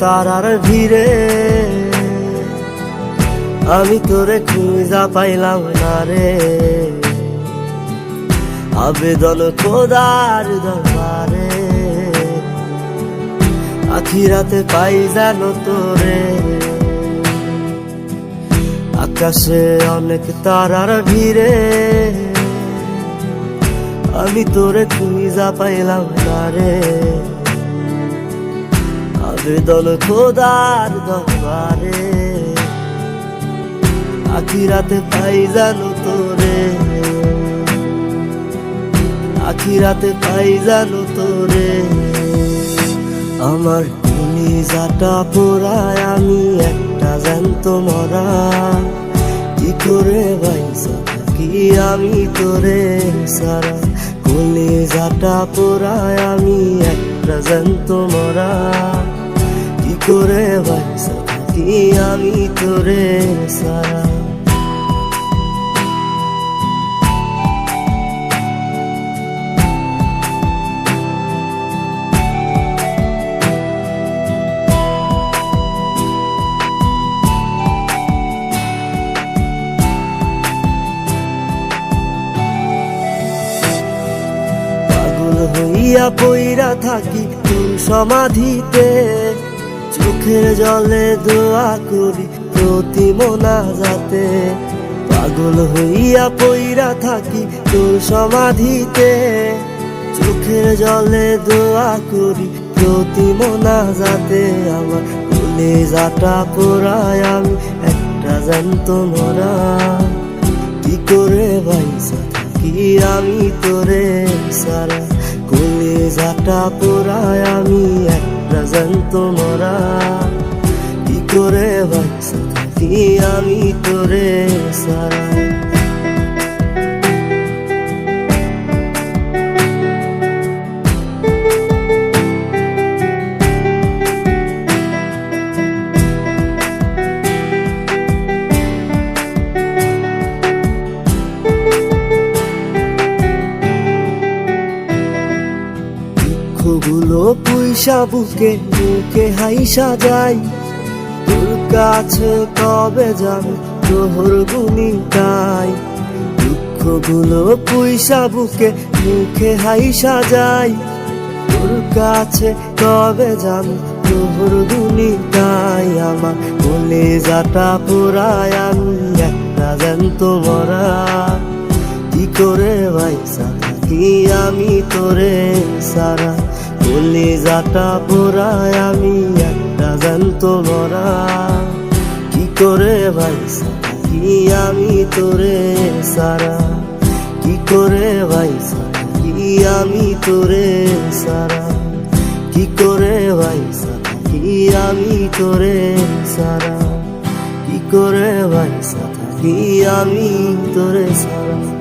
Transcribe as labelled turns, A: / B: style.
A: তারার ভিড়ে আমি তোরে খুঁজা পাইলাম না রে। আবেদন খোদার দরবারে আখিরাতে পাই জানো তোরে। আকাশে অনেক তারার ভিড়ে আমি তোরে খুঁজা পাইলাম না রে। আবেদন খোদার দরবারে আখিরাতে পাই জানো তোরে। আখিরাতে পাই জানো তোরে। আমার কলিজাটা পোড়ায় আমি একটা জ্যান্ত মরা। কি করে বাইসা থাকি আমি তোরে সারা। কলিজাটা পোড়ায় আমি একটা জ্যান্ত মরা। কি করে বাইসা থাকি আমি তোরে সারা। হইয়া পইরা থাকি তোর সমাধিতে। চোখের জলে দোয়া করি প্রতি মোনাজাতে। পাগল হইয়া পইরা থাকি তোর সমাধিতে। চোখের জলে দোয়া করি প্রতি মোনাজাতে। আমার কলিজাটা পোড়ায় আমি একটা জ্যান্ত মরা। কি করে বাইসা থাকি আমি তোরে সারা। কলিজাটা পোড়ায় আমি একটা জ্যান্ত মরা। কি করে বাইসা থাকি আমি তোরে সারা। দুঃখগুলো পুইসা বুকে মুখে হাইসা যাই। তোর কাছে কবে যাবে তোর গুনি গাই। দুঃখগুলো পুইসা বুকে মুখে হাইসা যাই। তোর কাছে কবে যাবে তোর গুনি গাই। আমার কলিজাটা পোড়ায় আমি একটা জ্যান্ত মরা। কি করে বাইসা থাকি আমি তোরে সারা। কলিজাটা পোড়ায় আমি একটা জ্যান্ত মরা। কি করে বাইসা থাকি আমি তোরে সারা। কি করে বাইসা থাকি আমি তোরে সারা। কি করে বাইসা থাকি আমি তোরে সারা। কি করে বাইসা থাকি আমি তোরে সারা।